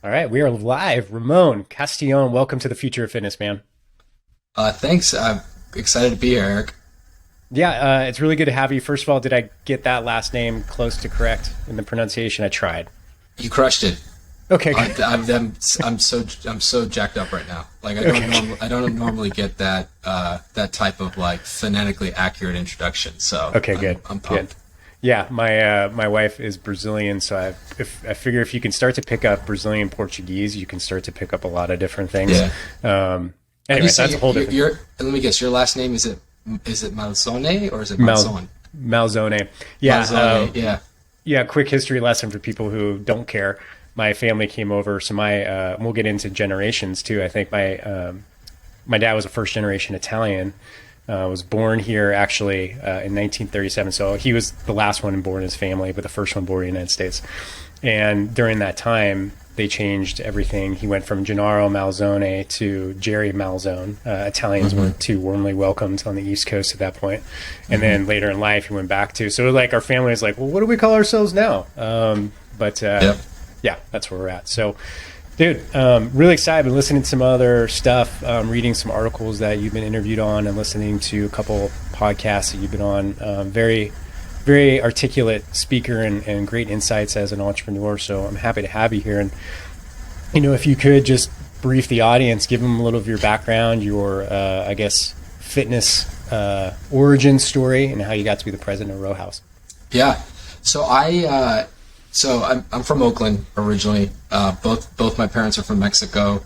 All right, we are live. Ramon Castillon, welcome to the future of fitness, man. Thanks. I'm excited to be here, Eric. Yeah, it's really good to have you. First of all, did I get that last name close to correct in the pronunciation? I tried. You crushed it. Okay, I, good. I'm so jacked up right now. Like Okay, I don't normally get that type of like phonetically accurate introduction. So okay, I'm good, I'm good. pumped. Yeah, my wife is Brazilian, so I figure if you can start to pick up Brazilian Portuguese, you can start to pick up a lot of different things. Yeah. Um, How do you anyway, say that's a whole different let me guess. Your last name is it Malzone or is it Mal Malzone? Malzone. Yeah, Malzone. Yeah. yeah, quick history lesson for people who don't care. My family came over, so we'll get into generations too. I think my dad was a first generation Italian. Was born here actually in 1937, so he was the last one born in his family, but the first one born in the United States. And during that time, they changed everything. He went from Gennaro Malzone to Jerry Malzone. Italians Mm-hmm. weren't too warmly welcomed on the East Coast at that point. And Mm-hmm. then later in life, he went back to. So like our family was like, well, what do we call ourselves now? But Yep. yeah, that's where we're at. So, dude, really excited. Been listening to some other stuff, reading some articles that you've been interviewed on, and listening to a couple podcasts that you've been on. Very articulate speaker and great insights as an entrepreneur. So I'm happy to have you here. And if you could just brief the audience, give them a little of your background, your I guess fitness origin story, and how you got to be the president of Row House. Yeah. So I'm from Oakland originally. Both my parents are from Mexico.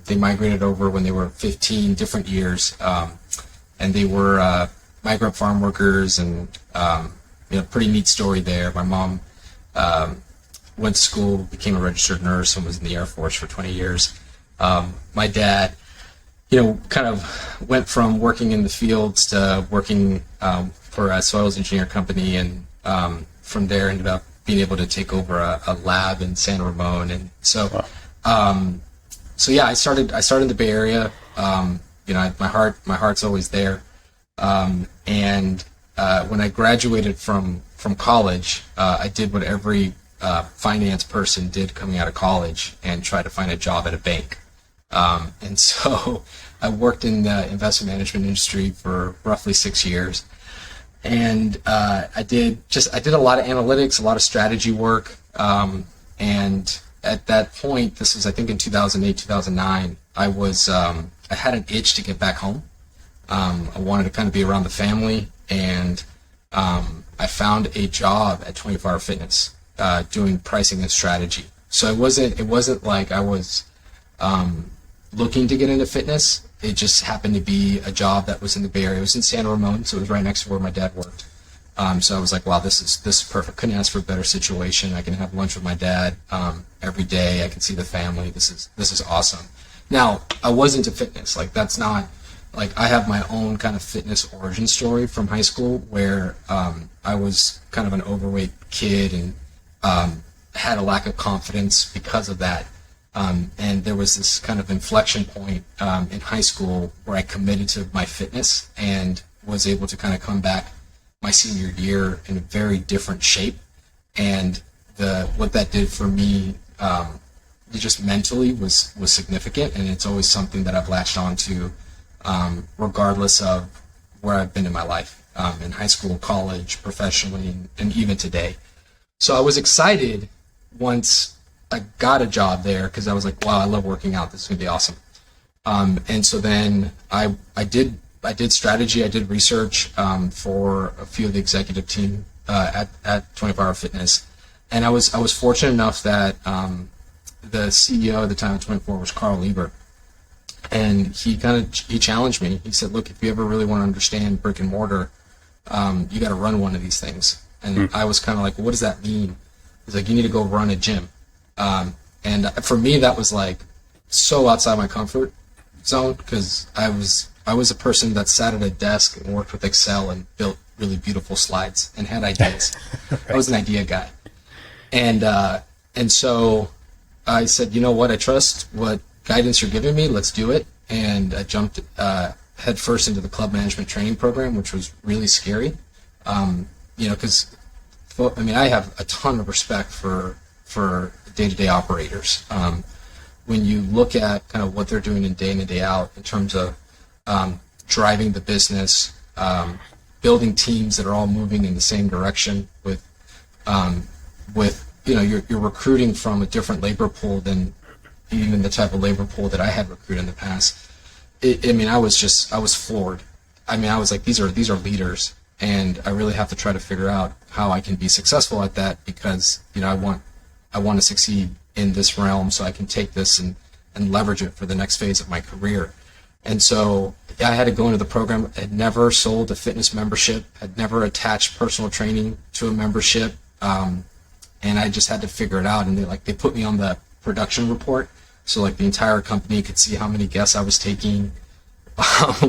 They migrated over when they were 15 different years, and they were migrant farm workers, and pretty neat story there. My mom went to school, became a registered nurse, and was in the Air Force for 20 years. My dad, kind of went from working in the fields to working for a soils engineer company, and from there ended up being able to take over a lab in San Ramon. And so, Wow. so yeah, I started in the Bay Area. My heart's always there. And when I graduated from college, I did what every finance person did coming out of college, and tried to find a job at a bank. And so I worked in the investment management industry for roughly 6 years. And I did a lot of analytics, a lot of strategy work. And at that point, this was, I think, in 2008, 2009, I had an itch to get back home. I wanted to kind of be around the family, and I found a job at 24 Hour Fitness, doing pricing and strategy. So it wasn't like I was looking to get into fitness. It just happened to be a job that was in the Bay Area. It was in San Ramon, so it was right next to where my dad worked. So I was like, wow, this is perfect. Couldn't ask for a better situation. I can have lunch with my dad every day. I can see the family. This is awesome. Now, I was into fitness. Like, that's not like, I have my own kind of fitness origin story from high school, where I was kind of an overweight kid, and had a lack of confidence because of that. And there was this kind of inflection point in high school where I committed to my fitness, and was able to kind of come back my senior year in a very different shape. And what that did for me, just mentally, was significant, and it's always something that I've latched on to, regardless of where I've been in my life, in high school, college, professionally, and even today. So I was excited once I got a job there, because I was like, wow, I love working out. This is going to be awesome. And so then I did strategy. I did research for a few of the executive team at 24 Hour Fitness. And I was fortunate enough that the CEO at the time of 24 was Carl Lieber. And he challenged me. He said, look, if you ever really want to understand brick and mortar, you got to run one of these things. And I was kind of like, well, what does that mean? He's like, you need to go run a gym. And for me, that was like so outside my comfort zone, because I was a person that sat at a desk and worked with Excel and built really beautiful slides and had ideas. Right. I was an idea guy. And so I said, you know what, I trust what guidance you're giving me, let's do it. And I jumped head first into the club management training program, which was really scary. Because I have a ton of respect for day-to-day operators. when you look at kind of what they're doing in and day out in terms of driving the business, building teams that are all moving in the same direction with you're recruiting from a different labor pool than even the type of labor pool that I had recruited in the past. I was floored. I was like, these are leaders, and I really have to try to figure out how I can be successful at that, because I want to succeed in this realm, so I can take this and leverage it for the next phase of my career. And so I had to go into the program. I had never sold a fitness membership, had never attached personal training to a membership, and I just had to figure it out. And they put me on the production report, so like the entire company could see how many guests I was taking,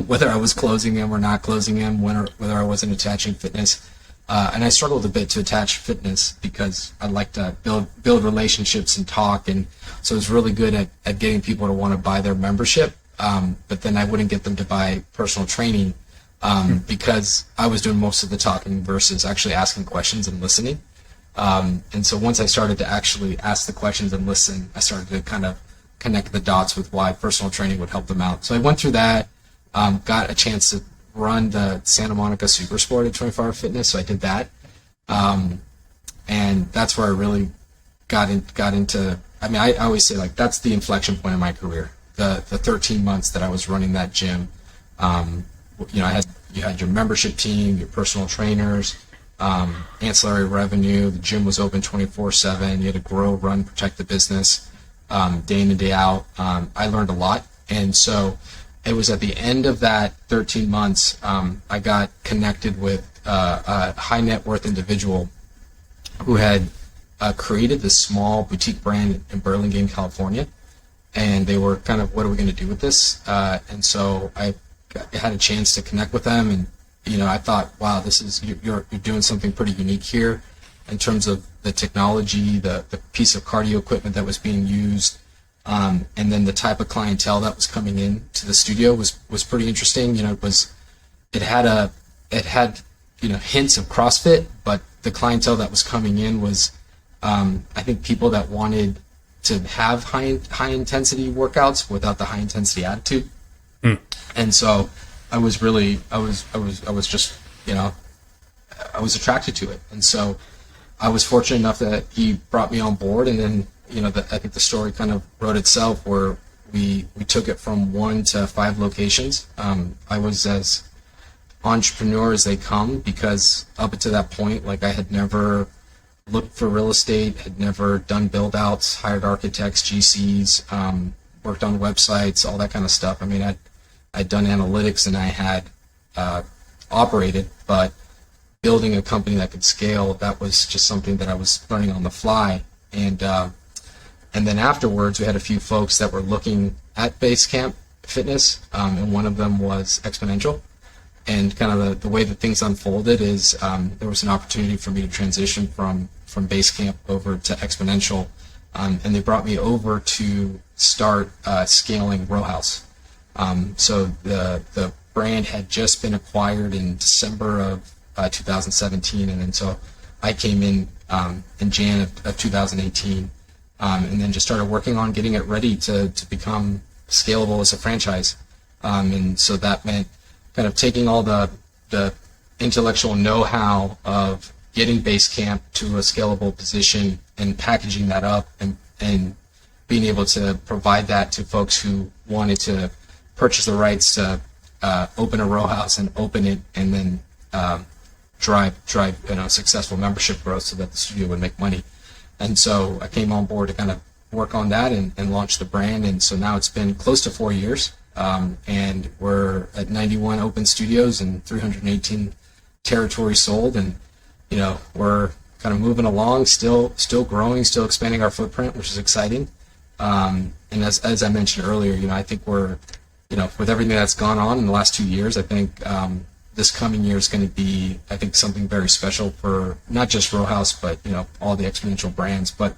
whether I was closing them or not closing them, whether I wasn't attaching fitness. And I struggled a bit to attach fitness because I like to build relationships and talk, and so I was really good at getting people to want to buy their membership. But then I wouldn't get them to buy personal training because I was doing most of the talking versus actually asking questions and listening. And so once I started to actually ask the questions and listen, I started to kind of connect the dots with why personal training would help them out. So I went through that, got a chance to run the Santa Monica Super Sport at 24 Hour Fitness, so I did that. And that's where I really got into, I always say, like, that's the inflection point in my career. The 13 months that I was running that gym, you had your membership team, your personal trainers, ancillary revenue. The gym was open 24/7. You had to grow, run, protect the business, day in and day out. I learned a lot, and so it was at the end of that 13 months, I got connected with a high net worth individual who had created this small boutique brand in Burlingame, California. And they were kind of, what are we going to do with this? And so I had a chance to connect with them, and I thought, wow, this is you're doing something pretty unique here in terms of the technology, the piece of cardio equipment that was being used, and then the type of clientele that was coming in to the studio was pretty interesting. It had hints of CrossFit, but the clientele that was coming in was I think people that wanted to have high intensity workouts without the high intensity attitude. And so I was just I was attracted to it. And so I was fortunate enough that he brought me on board, and then I think the story kind of wrote itself, where we took it from 1 to 5 locations. I was as entrepreneur as they come, because up until that point, like, I had never looked for real estate, had never done build outs, hired architects, GCs, worked on websites, all that kind of stuff. I'd done analytics, and I had operated, but building a company that could scale, that was just something that I was learning on the fly. And then afterwards, we had a few folks that were looking at Basecamp Fitness, and one of them was Exponential. And kind of the way that things unfolded is there was an opportunity for me to transition from Basecamp over to Exponential, and they brought me over to start scaling Row House. So the brand had just been acquired in December of 2017, and then so I came in Jan of 2018, and then just started working on getting it ready to become scalable as a franchise. And so that meant kind of taking all the intellectual know-how of getting Basecamp to a scalable position and packaging that up and being able to provide that to folks who wanted to purchase the rights to open a row house and open it, and then drive successful membership growth so that the studio would make money. And so I came on board to kind of work on that and launch the brand. And so now it's been close to 4 years, and we're at 91 open studios and 318 territories sold, and we're kind of moving along, still growing, still expanding our footprint, which is exciting. And as I mentioned earlier, I think we're with everything that's gone on in the last 2 years, I think this coming year is going to be, I think, something very special for not just Row House, but all the Exponential brands. But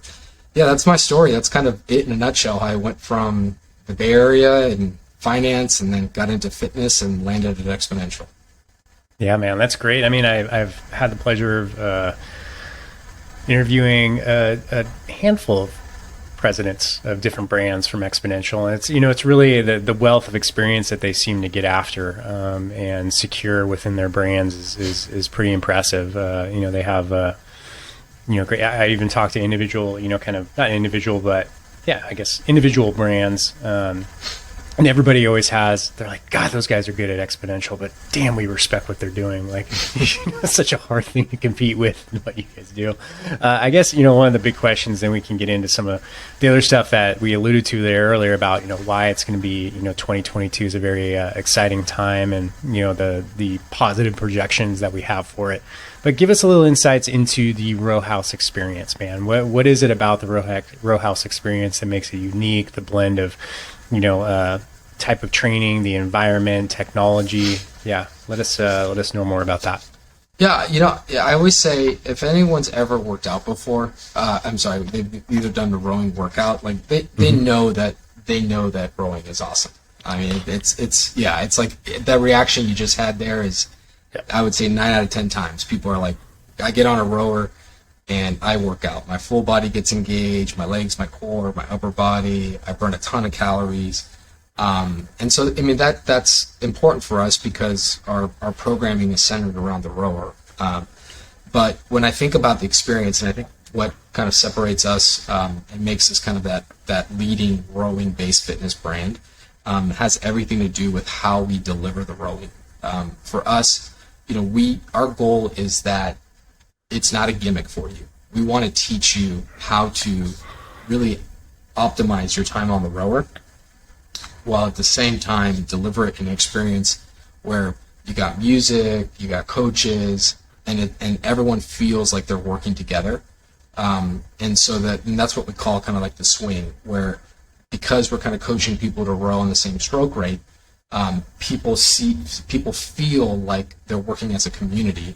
yeah, that's my story. That's kind of it in a nutshell. How I went from the Bay Area and finance, and then got into fitness and landed at Exponential. Yeah, man, that's great. I've had the pleasure of interviewing a handful of presidents of different brands from Exponential, and it's really the wealth of experience that they seem to get after and secure within their brands is pretty impressive. They have great. I even talked to individual, kind of not individual, but yeah, I guess individual brands. And everybody always they're like, God, those guys are good at Exponential, but damn, we respect what they're doing. Like, it's such a hard thing to compete with what you guys do. I guess, one of the big questions, then we can get into some of the other stuff that we alluded to there earlier about, why it's going to be, 2022 is a very exciting time, and, the positive projections that we have for it. But give us a little insights into the row house experience, man. What is it about the row house experience that makes it unique? The blend of, type of training, the environment, technology. Yeah, let us know more about that. Yeah, I always say if anyone's ever worked out before, they've either done the rowing workout, like they know that rowing is awesome. I mean, it's like that reaction you just had there is, I would say 9 out of 10 times people are like, I get on a rower and I work out. My full body gets engaged, my legs, my core, my upper body. I burn a ton of calories. And so, I mean, that's important for us because our programming is centered around the rower. But when I think about the experience, and I think what kind of separates us and makes us kind of that leading rowing-based fitness brand has everything to do with how we deliver the rowing. For us, our goal is that it's not a gimmick for you. We want to teach you how to really optimize your time on the rower, while at the same time deliver it an experience where you got music, you got coaches, and everyone feels like they're working together. And that's what we call kind of like the swing, where because we're kind of coaching people to row on the same stroke rate, people feel like they're working as a community,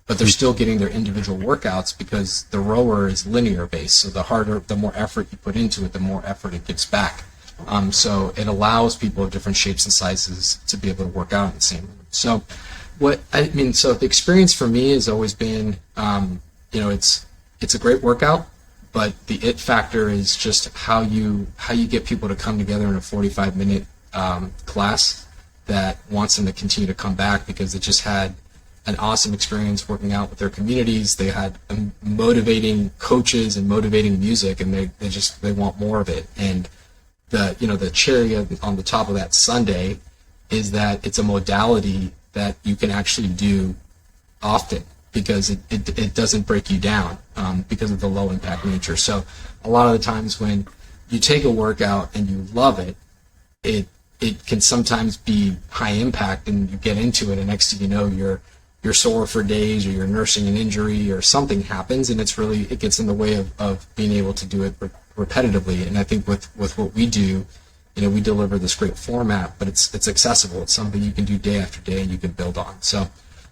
but they're still getting their individual workouts because the rower is linear based. So the more effort you put into it, the more effort it gives back. So it allows people of different shapes and sizes to be able to work out in the same room. So so the experience for me has always been, it's a great workout, but the it factor is just how you get people to come together in a 45-minute class that wants them to continue to come back because they just had an awesome experience working out with their communities. They had motivating coaches and motivating music, and they want more of it. And the cherry on the top of that sundae is that it's a modality that you can actually do often because it doesn't break you down because of the low impact nature. So a lot of the times when you take a workout and you love it, it can sometimes be high impact and you get into it and next thing you know you're sore for days or you're nursing an injury or something happens and it gets in the way of being able to do it repetitively. And I think with what we do, we deliver this great format, but it's accessible. It's something you can do day after day and you can build on. So,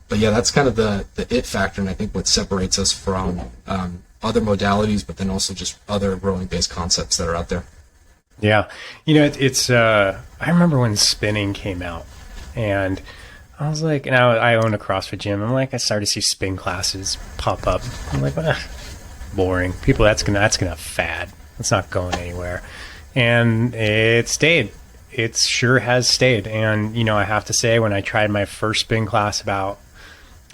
but yeah, that's kind of the it factor, and I think what separates us from other modalities, but then also just other rowing-based concepts that are out there. Yeah, it's I remember when spinning came out, and I was like, and I own a CrossFit gym. I'm like, I started to see spin classes pop up. I'm like, boring. People, that's gonna fad. It's not going anywhere. And it stayed. It sure has stayed. And, I have to say, when I tried my first spin class about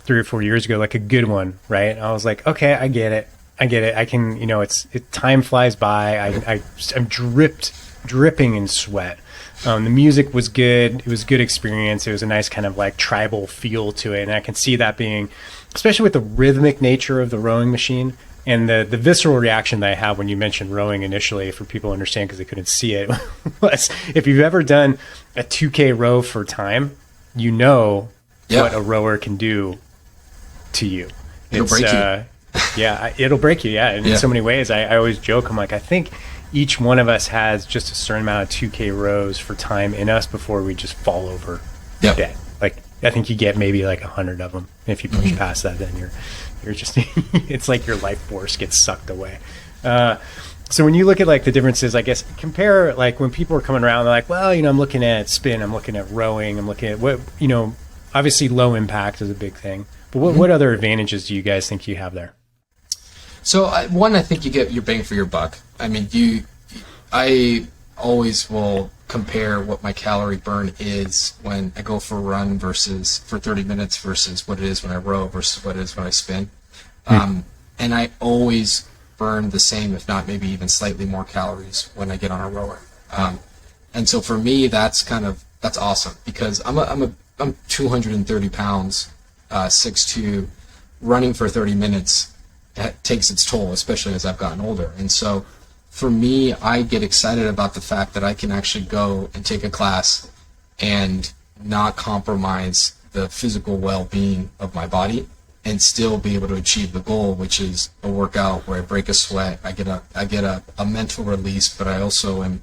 3 or 4 years ago, like a good one, right? I was like, okay, I get it. I can, time flies by. I'm dripping in sweat. The music was good. It was a good experience. It was a nice kind of like tribal feel to it. And I can see that being, especially with the rhythmic nature of the rowing machine, and the visceral reaction that I have when you mentioned rowing initially, for people to understand because they couldn't see it, was if you've ever done a 2K row for time, what a rower can do to you. It'll break you. Yeah, it'll break you. Yeah, and in so many ways, I always joke. I'm like, I think each one of us has just a certain amount of 2K rows for time in us before we just fall over dead. Like, I think you get maybe like 100 of them. If you push past that, then you're just, it's like your life force gets sucked away. So when you look at like the differences, I guess compare like when people are coming around, they're like, well, I'm looking at spin, I'm looking at rowing, I'm looking at what, obviously low impact is a big thing, but what other advantages do you guys think you have there? So one, I think you get your bang for your buck. I mean, I always will compare what my calorie burn is when I go for a run versus for 30 minutes versus what it is when I row versus what it is when I spin. And I always burn the same, if not maybe even slightly more calories when I get on a rower. And so for me, that's awesome, because I'm 230 pounds, 6'2", running for 30 minutes takes its toll, especially as I've gotten older. And so for me, I get excited about the fact that I can actually go and take a class and not compromise the physical well-being of my body and still be able to achieve the goal, which is a workout where I break a sweat, I get a mental release, but I also am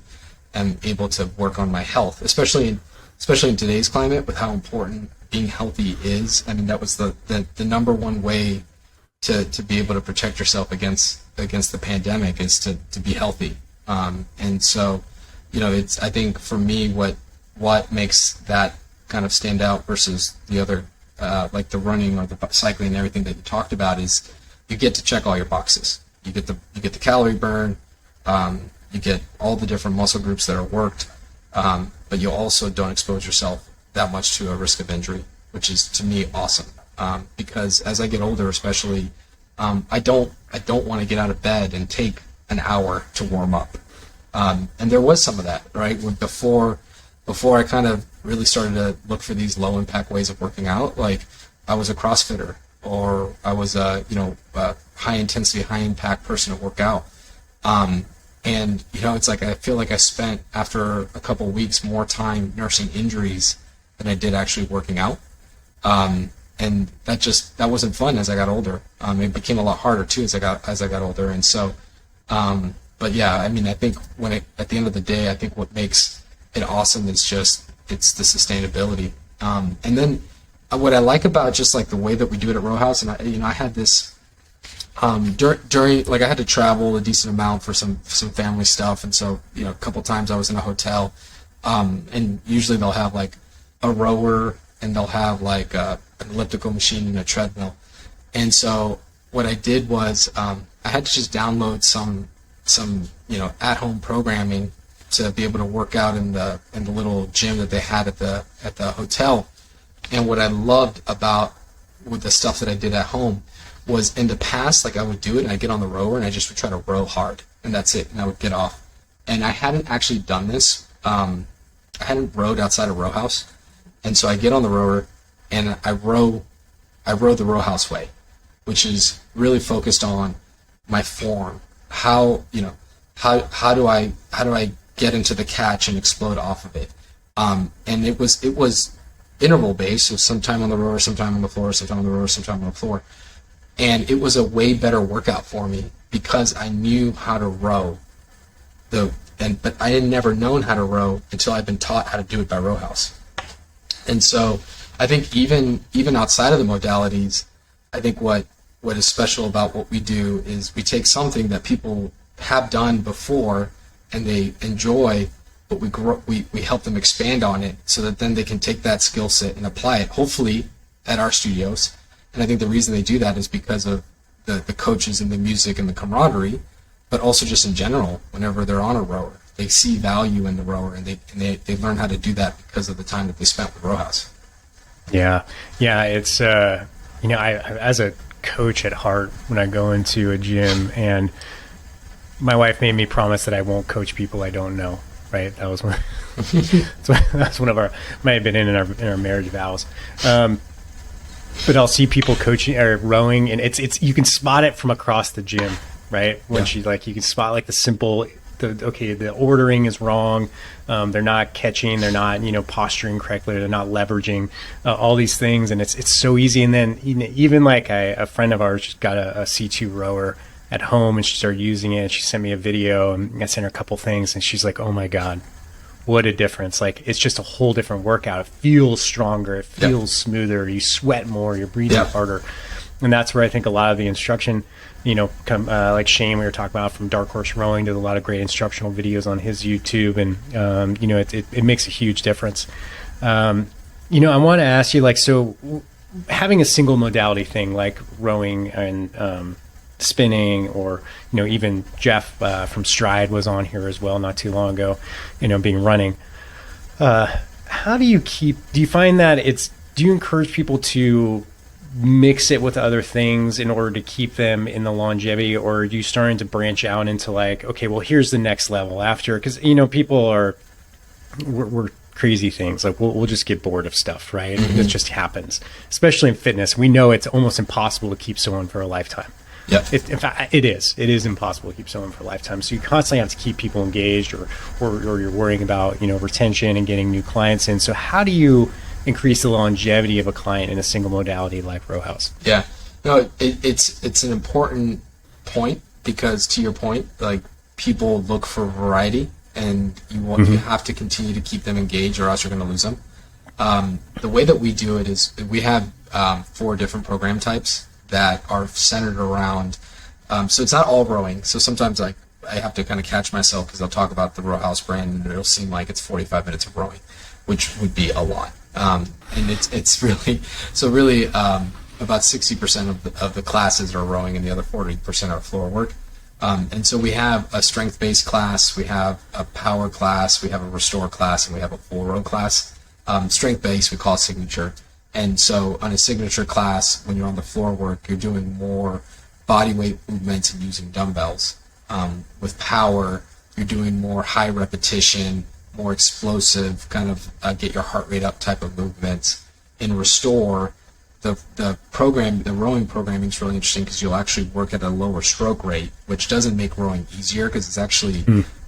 able to work on my health, especially in today's climate with how important being healthy is. I mean, that was the number one way to be able to protect yourself against the pandemic is to be healthy. And so, I think for me, what makes that kind of stand out versus the other, like the running or the cycling and everything that you talked about, is you get to check all your boxes. You get the calorie burn, you get all the different muscle groups that are worked, but you also don't expose yourself that much to a risk of injury, which is, to me, awesome. Because as I get older, especially, I don't want to get out of bed and take an hour to warm up. And there was some of that, right? Before I kind of really started to look for these low impact ways of working out, like I was a CrossFitter, or I was a high intensity, high impact person to work out. And it's like I feel like I spent, after a couple of weeks, more time nursing injuries than I did actually working out. And that wasn't fun as I got older. It became a lot harder too as I got older. And so, but yeah, I mean, I think at the end of the day, I think what makes it awesome is it's the sustainability. And then what I like about just like the way that we do it at Row House, and I had this, during, like, I had to travel a decent amount for some family stuff. And so, a couple times I was in a hotel, and usually they'll have like a rower, and they'll have like an elliptical machine and a treadmill. And so what I did was, I had to just download some at-home programming to be able to work out in the little gym that they had at the hotel. And what I loved about with the stuff that I did at home was, in the past, like, I would do it and I'd get on the rower and I just would try to row hard, and that's it, and I would get off. And I hadn't actually done this. I hadn't rowed outside of Row House. And so I get on the rower and I row the Row House way, which is really focused on my form. How do I get into the catch and explode off of it? And it was interval based, so sometime on the rower, sometime on the floor, sometime on the rower, sometime on the floor. And it was a way better workout for me because I knew how to row. But I had never known how to row until I'd been taught how to do it by Row House. And so I think even outside of the modalities, I think what is special about what we do is we take something that people have done before and they enjoy, but we help them expand on it so that then they can take that skill set and apply it, hopefully, at our studios. And I think the reason they do that is because of the coaches and the music and the camaraderie, but also just in general, whenever they're on a rower, they see value in the rower, and they learn how to do that because of the time that they spent with Row House. Yeah. It's I as a coach at heart, when I go into a gym, and my wife made me promise that I won't coach people I don't know. Right, that was one. That's one of our, might have been in our marriage vows. But I'll see people coaching or rowing, and it's you can spot it from across the gym, right? When you can spot like the ordering is wrong, they're not catching, they're not posturing correctly, they're not leveraging, all these things, and it's so easy. And then even like a friend of ours just got a C2 rower at home, and she started using it, and she sent me a video, and I sent her a couple things, and she's like, oh my God, what a difference. Like, it's just a whole different workout. It feels stronger, it feels smoother, you sweat more, you're breathing harder. And that's where I think a lot of the instruction, like Shane, we were talking about, from Dark Horse Rowing, does a lot of great instructional videos on his YouTube, and it makes a huge difference. I want to ask you, like, so having a single modality thing like rowing and spinning, or even Jeff from Stride was on here as well not too long ago, being running. How do you find that do you encourage people to mix it with other things in order to keep them in the longevity, or are you starting to branch out into like, okay, well, here's the next level after? Because people we're crazy things, like we'll just get bored of stuff, right? It just happens, especially in fitness. We know it's almost impossible to keep someone for a lifetime. Yeah. In fact, it is impossible to keep someone for a lifetime. So you constantly have to keep people engaged, or you're worrying about retention and getting new clients in. So how do you increase the longevity of a client in a single modality like row house? Yeah, no, it's an important point, because to your point, like, people look for variety, and you have to continue to keep them engaged, or else you're going to lose them. The way that we do it is we have 4 different program types that are centered around. So it's not all rowing. So sometimes I have to kind of catch myself, because I'll talk about the row house brand and it'll seem like it's 45 minutes of rowing, which would be a lot. And it's really about 60% of the classes are rowing, and the other 40% are floor work. And so we have a strength-based class, we have a power class, we have a restore class, and we have a full row class. Strength-based, we call it signature. And so on a signature class, when you're on the floor work, you're doing more body weight movements and using dumbbells. With power, you're doing more high repetition, more explosive, kind of get your heart rate up type of movements. In restore, the rowing programming is really interesting, because you'll actually work at a lower stroke rate, which doesn't make rowing easier, because it's actually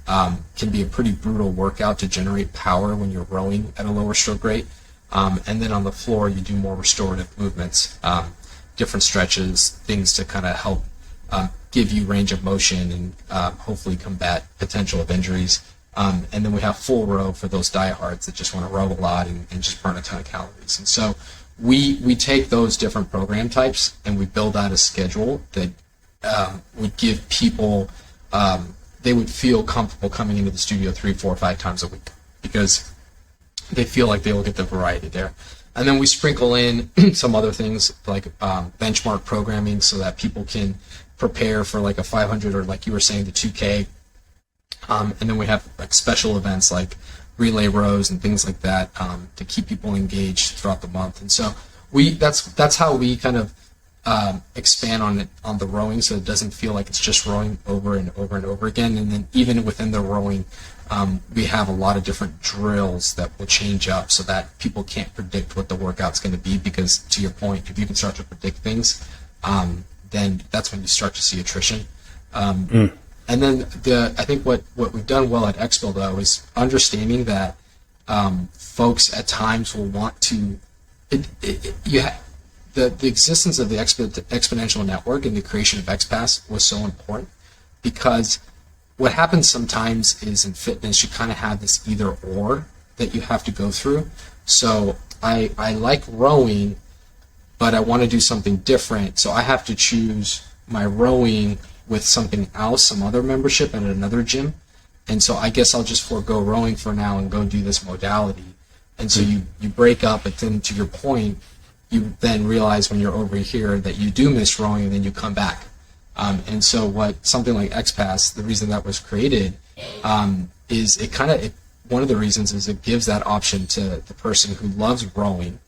can be a pretty brutal workout to generate power when you're rowing at a lower stroke rate. And then on the floor, you do more restorative movements, different stretches, things to kind of help give you range of motion and hopefully combat potential of injuries. And then we have full row for those diehards that just want to row a lot and just burn a ton of calories. And so we take those different program types and we build out a schedule that would give people, they would feel comfortable coming into the studio 3, 4, 5 times a week, because they feel like they will get the variety there. And then we sprinkle in some other things like benchmark programming, so that people can prepare for like a 500, or like you were saying, the 2K. And then we have like special events like relay rows and things like that to keep people engaged throughout the month. And so that's how we kind of expand on the rowing, so it doesn't feel like it's just rowing over and over and over again. And then even within the rowing, we have a lot of different drills that will change up, so that people can't predict what the workout's going to be, because to your point, if you can start to predict things, then that's when you start to see attrition. And then I think what we've done well at Expo, though, is understanding that folks at times will want to the existence of the exponential network and the creation of XPass was so important, because what happens sometimes is in fitness, you kind of have this either or that you have to go through. So I like rowing, but I want to do something different. So I have to choose my rowing with something else, some other membership at another gym. And so I guess I'll just forego rowing for now and go do this modality. And so you break up, but then to your point, you then realize when you're over here that you do miss rowing, and then you come back. And so what something like XPass, the reason that was created, is one of the reasons is it gives that option to the person who loves rowing.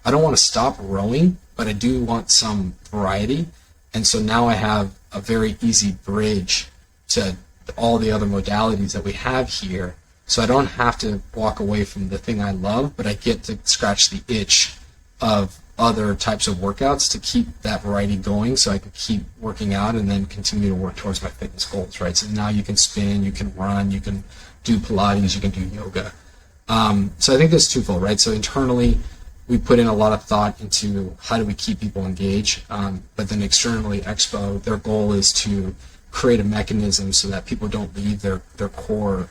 I don't want to stop rowing, but I do want some variety. And so now I have a very easy bridge to all the other modalities that we have here. So I don't have to walk away from the thing I love, but I get to scratch the itch of other types of workouts to keep that variety going, so I can keep working out and then continue to work towards my fitness goals, right? So now you can spin, you can run, you can do Pilates, you can do yoga. So I think that's twofold, right? So internally, we put in a lot of thought into how do we keep people engaged, but then externally, Expo, their goal is to create a mechanism so that people don't leave their core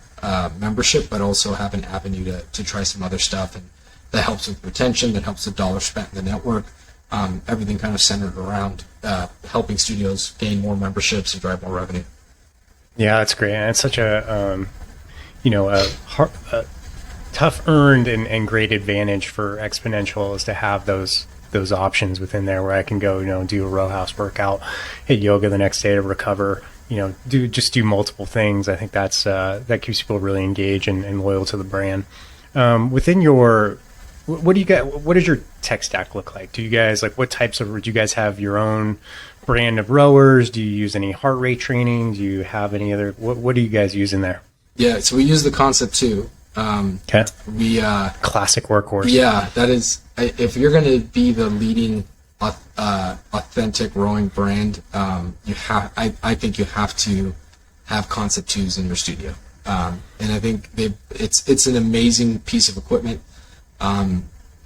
membership, but also have an avenue to try some other stuff. And that helps with retention, that helps with dollars spent in the network, everything kind of centered around helping studios gain more memberships and drive more revenue. Yeah, that's great. And it's such a tough earned and great advantage for Exponential is to have those those options within there where I can go, do a row house workout, hit yoga the next day to recover, do multiple things. I think that keeps people really engaged and loyal to the brand. Within your, what does your tech stack look like? Do you guys do you guys have your own brand of rowers? Do you use any heart rate training? Do you have any other, what do you guys use in there? Yeah, so we use the Concept 2. Okay. Classic workhorse. Yeah, that is, if you're going to be the leading authentic rowing brand, I think you have to have Concept 2s in your studio. And I think it's an amazing piece of equipment.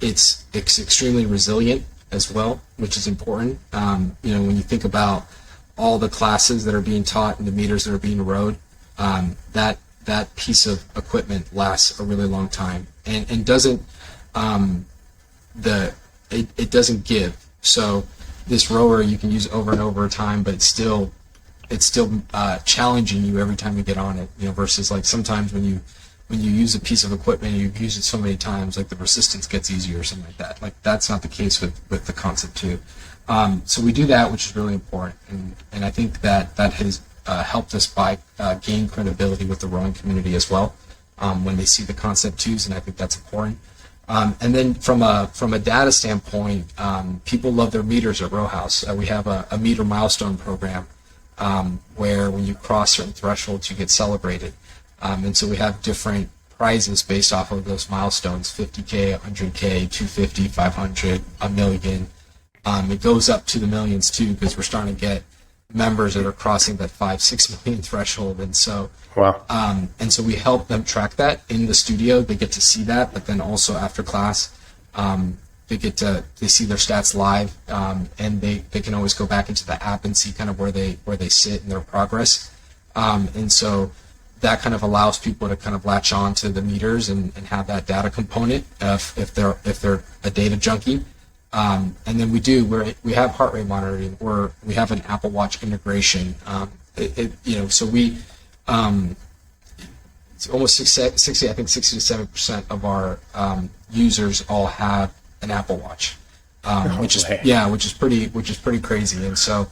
It's extremely resilient as well, which is important. When you think about all the classes that are being taught and the meters that are being rowed, that piece of equipment lasts a really long time and doesn't it doesn't give. So this rower you can use over and over time, but it's still challenging you every time you get on it. Versus like sometimes when you use a piece of equipment and you've used it so many times, like the resistance gets easier or something like that. Like that's not the case with the Concept 2. So we do that, which is really important, and I think that has helped us gain credibility with the rowing community as well when they see the Concept 2s, and I think that's important. And then from a data standpoint, people love their meters at Row House. We have a meter milestone program where when you cross certain thresholds, you get celebrated. And so we have different prizes based off of those milestones: 50K, 100K, 250, 500, a million. It goes up to the millions too, because we're starting to get members that are crossing that 5-6 million threshold. And so wow. And so we help them track that in the studio. They get to see that, but then also after class, they see their stats live, and they can always go back into the app and see kind of where they sit in their progress. And so that kind of allows people to kind of latch on to the meters and have that data component if they're a data junkie. And then we have heart rate monitoring, or we have an Apple Watch integration. So we it's almost 60 I think 60 to 7% of our users all have an Apple Watch, which is pretty crazy. And so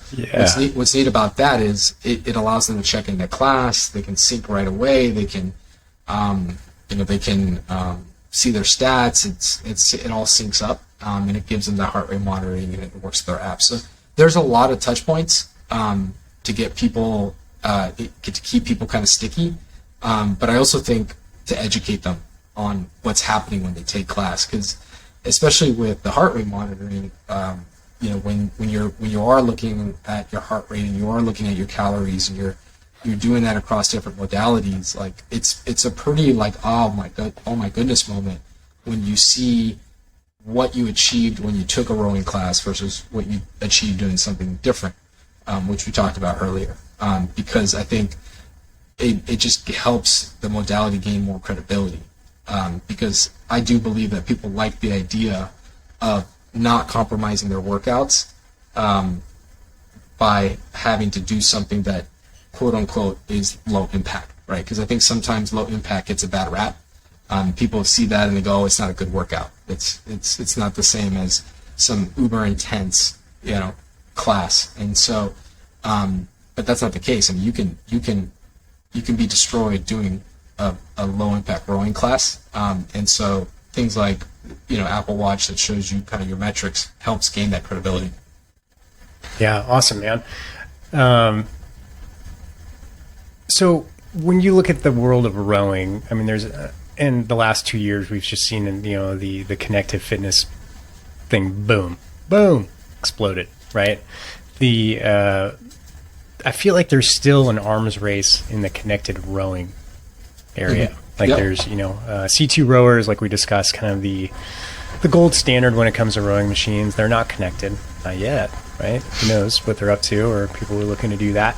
what's neat about that is it allows them to check into class. They can sync right away. They can see their stats. It all syncs up, and it gives them the heart rate monitoring, and it works with their app. So there's a lot of touch points to get people to keep people kind of sticky. But I also think to educate them on what's happening when they take class, because especially with the heart rate monitoring, when you are looking at your heart rate and you are looking at your calories and you're doing that across different modalities, like it's a pretty like oh my goodness moment when you see what you achieved when you took a rowing class versus what you achieved doing something different, which we talked about earlier. Because I think it just helps the modality gain more credibility. Because I do believe that people like the idea of not compromising their workouts by having to do something that quote unquote is low impact, right? Because I think sometimes low impact gets a bad rap. People see that and they go, "Oh, it's not a good workout. It's not the same as some uber intense, class." And so, but that's not the case. I mean, you can be destroyed doing a low impact rowing class. And so things like Apple Watch that shows you kind of your metrics helps gain that credibility. Yeah, awesome, man. So when you look at the world of rowing, I mean, there's in the last 2 years we've just seen the connected fitness thing boom exploded, right? I feel like there's still an arms race in the connected rowing area. Mm-hmm. Like there's C2 rowers, like we discussed, kind of the gold standard when it comes to rowing machines. They're not connected, not yet, right? Who knows what they're up to, or people are looking to do that.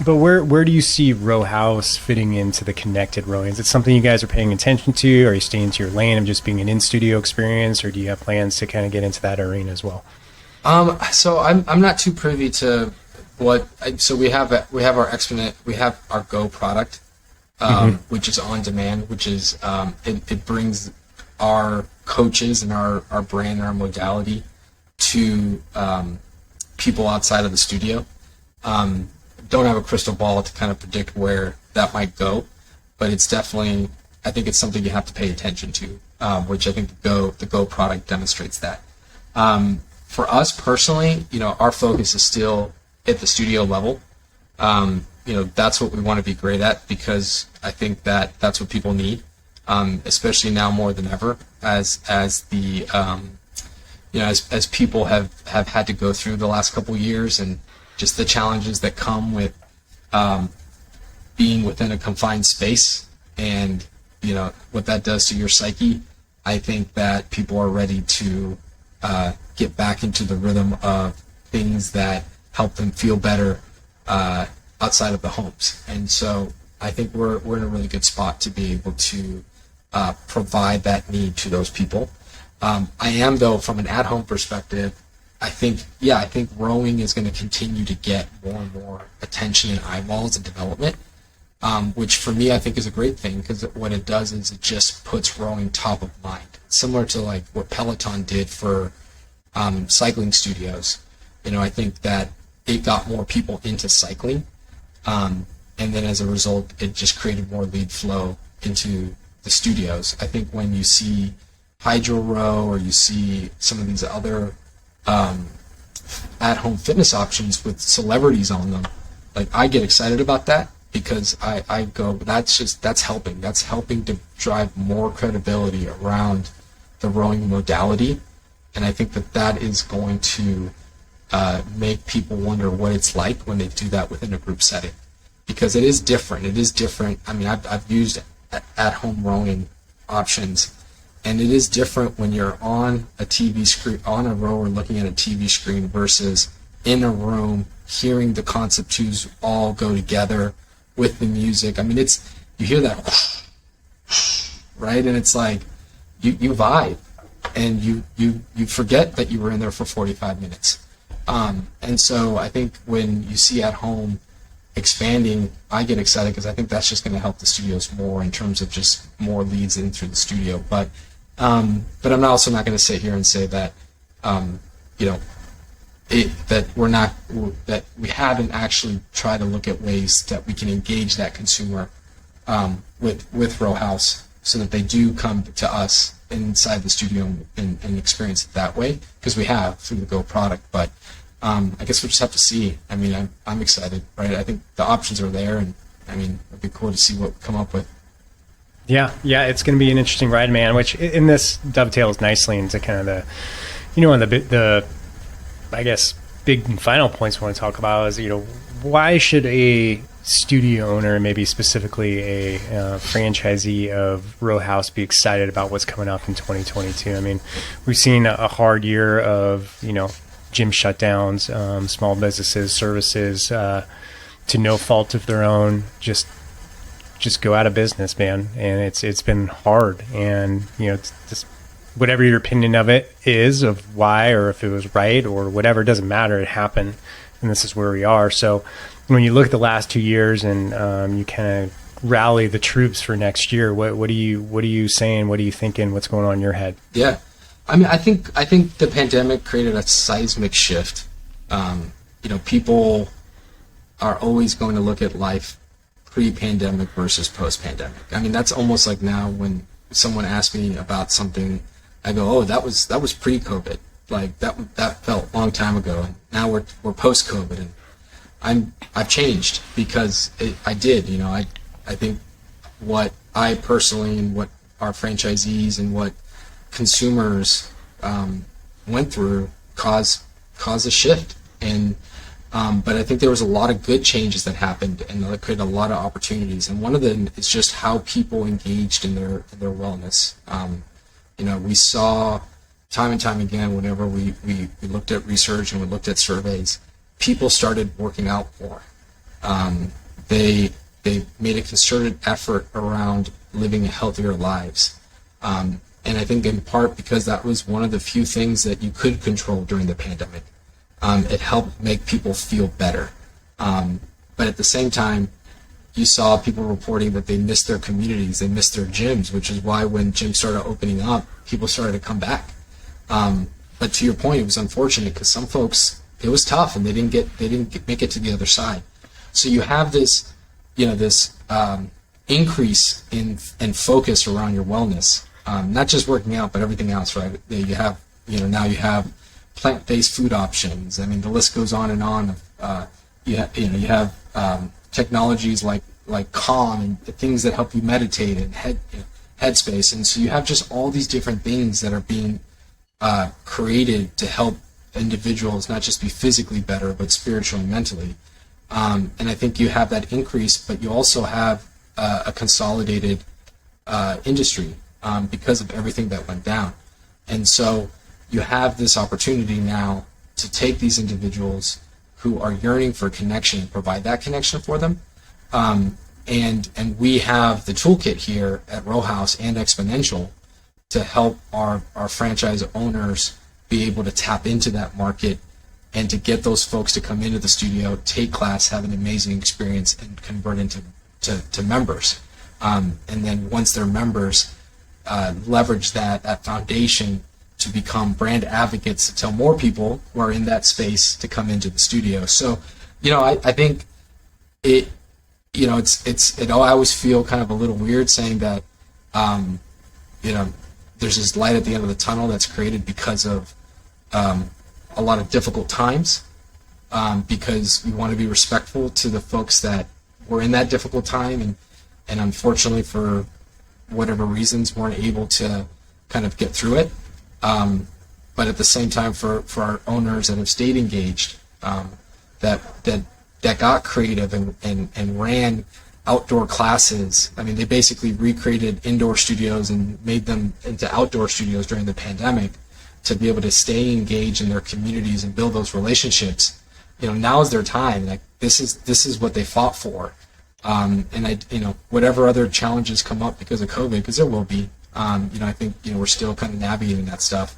But where do you see Row House fitting into the connected rowing? Is it something you guys are paying attention to? Are you staying to your lane of just being an in-studio experience, or do you have plans to kind of get into that arena as well? So I'm not too privy to so we have our Exponent, we have our Go product, which is on demand, which is it brings our coaches and our brand and our modality to people outside of the studio. Don't have a crystal ball to kind of predict where that might go, but it's definitely, I think it's something you have to pay attention to, which I think the Go product demonstrates that. For us personally, our focus is still at the studio level. That's what we want to be great at, because I think that that's what people need, especially now more than ever, as the as people have had to go through the last couple of years, and just the challenges that come with being within a confined space, and what that does to your psyche. I think that people are ready to get back into the rhythm of things that help them feel better outside of the homes. And so I think we're in a really good spot to be able to provide that need to those people. I am, though, from an at-home perspective, I think rowing is going to continue to get more and more attention and eyeballs and development, which for me I think is a great thing, because what it does is it just puts rowing top of mind, similar to like what Peloton did for cycling studios. I think that it got more people into cycling, and then as a result, it just created more lead flow into the studios. I think when you see Hydro Row, or you see some of these other at-home fitness options with celebrities on them, like, I get excited about that, because I go, that's helping to drive more credibility around the rowing modality. And I think that is going to make people wonder what it's like when they do that within a group setting, because it is different. I mean, I've used at-home rowing options, and it is different when you're on a TV screen, on a rower looking at a TV screen, versus in a room hearing the concept twos all go together with the music. I mean, you hear that, right? And it's like, you vibe, and you forget that you were in there for 45 minutes. And so I think when you see at home expanding, I get excited, because I think that's just going to help the studios more in terms of just more leads in through the studio. But I'm also not going to sit here and say that that we haven't actually tried to look at ways that we can engage that consumer with Row House, so that they do come to us inside the studio and experience it that way, because we have through the Go product. But I guess we'll just have to see. I mean, I'm excited, right? I think the options are there, and I mean, it'd be cool to see what we come up with. Yeah, it's going to be an interesting ride, man. Which in this dovetails nicely into kind of the, one of the I guess big and final points we want to talk about is, why should a studio owner, maybe specifically a franchisee of Row House, be excited about what's coming up in 2022? I mean, we've seen a hard year of, gym shutdowns, small businesses, services, to no fault of their own, just go out of business, man. And it's been hard. And, it's just, whatever your opinion of it is, of why, or if it was right or whatever, it doesn't matter. It happened, and this is where we are. So when you look at the last 2 years and you kind of rally the troops for next year, what are you saying? What are you thinking? What's going on in your head? Yeah, I mean, I think the pandemic created a seismic shift. People are always going to look at life pre-pandemic versus post-pandemic. I mean, that's almost like now when someone asks me about something, I go, "Oh, that was pre-COVID. Like that felt a long time ago, and now we're post-COVID." And I've changed, because I did. I think what I personally, and what our franchisees and what consumers went through caused a shift. And but I think there was a lot of good changes that happened, and that created a lot of opportunities. And one of them is just how people engaged in their wellness. We saw time and time again, whenever we looked at research and we looked at surveys, people started working out more. They made a concerted effort around living healthier lives. And I think in part because that was one of the few things that you could control during the pandemic. It helped make people feel better. But at the same time, you saw people reporting that they missed their communities, they missed their gyms, which is why when gyms started opening up, people started to come back. but to your point, it was unfortunate because some folks, it was tough and they didn't make it to the other side. So you have this, increase in focus around your wellness, not just working out, but everything else, right? You have, now you have plant-based food options. I mean, the list goes on and on. You have technologies like Calm and things that help you meditate and Headspace, and so you have just all these different things that are being created to help individuals not just be physically better, but spiritually and mentally. And I think you have that increase, but you also have a consolidated industry because of everything that went down. And so you have this opportunity now to take these individuals who are yearning for connection and provide that connection for them. And we have the toolkit here at Row House and Exponential to help our franchise owners be able to tap into that market and to get those folks to come into the studio, take class, have an amazing experience, and convert into members. And then once they're members, leverage that foundation to become brand advocates to tell more people who are in that space to come into the studio. So, I think it, I always feel kind of a little weird saying that, there's this light at the end of the tunnel that's created because of a lot of difficult times, because we want to be respectful to the folks that were in that difficult time and unfortunately for whatever reasons weren't able to kind of get through it. But at the same time, for our owners that have stayed engaged, that got creative and ran outdoor classes. I mean, they basically recreated indoor studios and made them into outdoor studios during the pandemic to be able to stay engaged in their communities and build those relationships. Now is their time. Like this is what they fought for. And whatever other challenges come up because of COVID, because there will be, I think, we're still kind of navigating that stuff.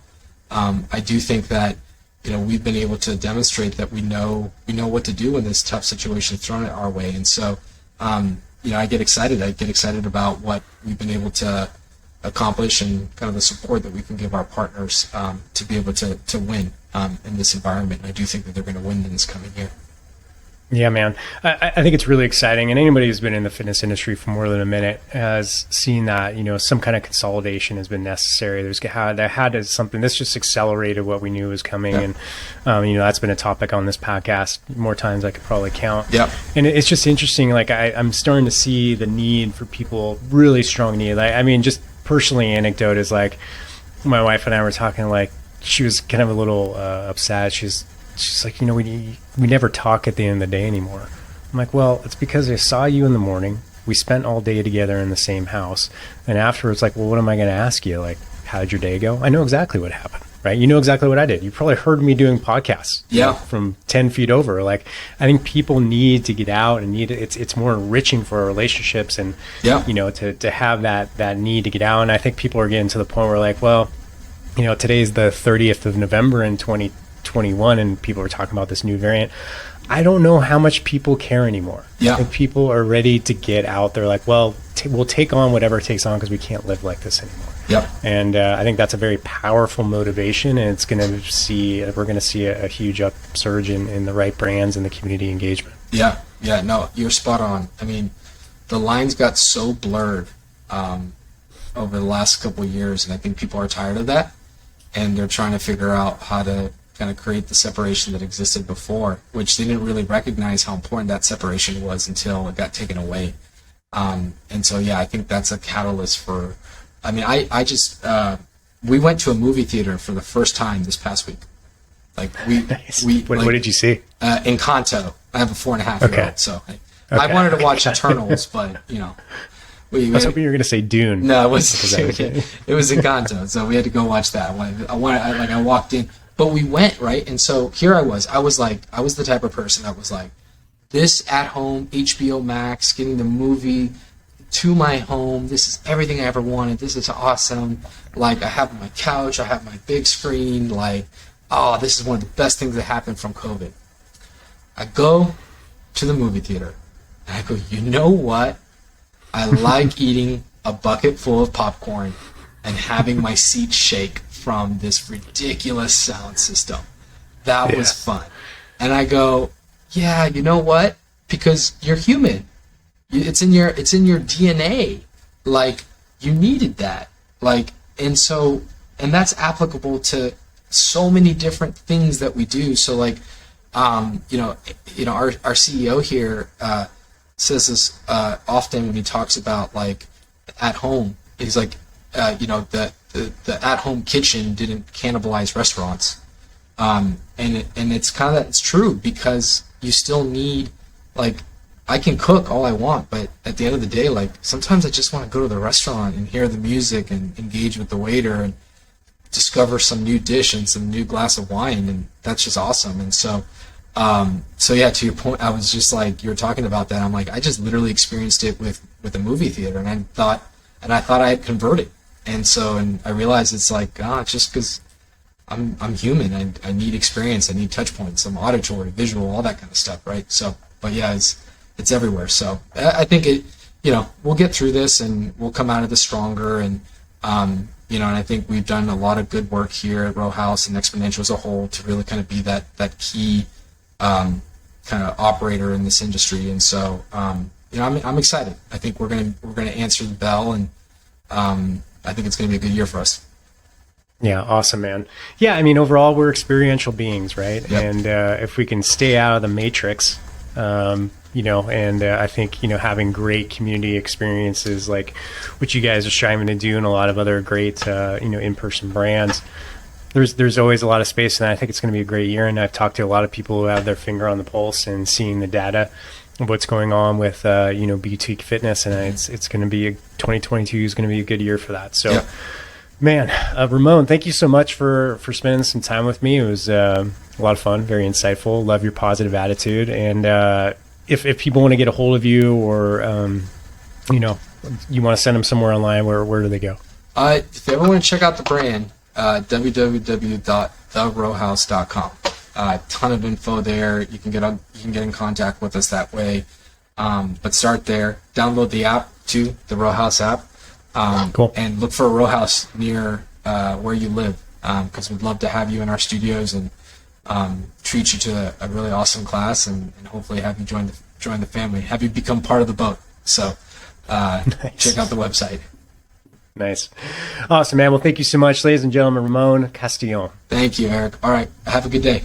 I do think that, we've been able to demonstrate that we know what to do when this tough situation is thrown our way. And so, I get excited. I get excited about what we've been able to accomplish and kind of the support that we can give our partners to be able to win in this environment. And I do think that they're going to win in this coming year. Yeah, man. I think it's really exciting. And anybody who's been in the fitness industry for more than a minute has seen that, some kind of consolidation has been necessary. This just accelerated what we knew was coming. Yeah. And, that's been a topic on this podcast more times I could probably count. Yeah. And it's just interesting. Like I'm starting to see the need for people, really strong need. Just personally anecdote is like my wife and I were talking, like she was kind of a little upset. She's like, we never talk at the end of the day anymore. I'm like, well, it's because I saw you in the morning. We spent all day together in the same house. And afterwards, like, well, what am I going to ask you? Like, how did your day go? I know exactly what happened, right? You know exactly what I did. You probably heard me doing podcasts from 10 feet over. Like, I think people need to get out and it's more enriching for our relationships and, to have that need to get out. And I think people are getting to the point where like, well, today's the 30th of November in 2021 and people are talking about this new variant. I don't know how much people care anymore. Yeah. I think people are ready to get out. They're like, well, we'll take on whatever it takes on because we can't live like this anymore. Yep. And I think that's a very powerful motivation, and we're going to see a huge upsurge in the right brands and the community engagement. Yeah. No, you're spot on. I mean, the lines got so blurred over the last couple of years, and I think people are tired of that, and they're trying to figure out how to kind of create the separation that existed before, which they didn't really recognize how important that separation was until it got taken away. And so, I think that's a catalyst for, we went to a movie theater for the first time this past week. Like nice. What did you see? Encanto. I have a 4.5-year-old, so I wanted to watch Eternals, but I was hoping you were going to say Dune. No, it was Encanto, so we had to go watch that. I walked in. But we went, right? And so here I was the type of person that was like, this at home, HBO Max, getting the movie to my home. This is everything I ever wanted. This is awesome. Like, I have my couch. I have my big screen. Like, oh, this is one of the best things that happened from COVID. I go to the movie theater, and I go, you know what? I like eating a bucket full of popcorn and having my seat shake from this ridiculous sound system. That was fun. And I go, yeah, you know what? Because you're human. It's in your DNA. Like, you needed that. Like, and that's applicable to so many different things that we do. So like, our CEO here says this often when he talks about like at home. He's like, the at home kitchen didn't cannibalize restaurants, and it's kind of that. It's true, because you still need, like, I can cook all I want, but at the end of the day, like, sometimes I just want to go to the restaurant and hear the music and engage with the waiter and discover some new dish and some new glass of wine, and that's just awesome. And so yeah, to your point, I was just like, you were talking about that, I'm like, I just literally experienced it with a movie theater, and I thought I had converted. And I realized it's like, it's just because I'm human. I need experience. I need touch points, some auditory, visual, all that kind of stuff, right? So, but yeah, it's everywhere. So I think we'll get through this and we'll come out of this stronger. And and I think we've done a lot of good work here at Row House and Exponential as a whole to really kind of be that key kind of operator in this industry. And so I'm excited. I think we're gonna answer the bell, and I think it's gonna be a good year for us. Yeah, awesome, man. Yeah, I mean, overall, we're experiential beings, right? Yep. And if we can stay out of the matrix, I think, having great community experiences like what you guys are striving to do, and a lot of other great, in-person brands, there's always a lot of space, and I think it's going to be a great year. And I've talked to a lot of people who have their finger on the pulse and seeing the data of what's going on with, boutique fitness, and it's going to be 2022 is going to be a good year for that. So. Yep. Man, Ramon, thank you so much for spending some time with me. It was a lot of fun, very insightful. Love your positive attitude. And if people want to get a hold of you, or you want to send them somewhere online, where do they go? If they ever want to check out the brand, www.therowhouse.com. A ton of info there. You can get in contact with us that way. But start there. Download the app too, the Row House app. Cool. And look for a row house near where you live, because we'd love to have you in our studios and treat you to a really awesome class, and hopefully have you join the family, have you become part of the boat. So nice. Check out the website. Nice. Awesome, man. Well, thank you so much, ladies and gentlemen. Ramon Castillon. Thank you, Eric. All right. Have a good day.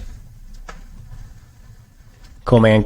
Cool, man.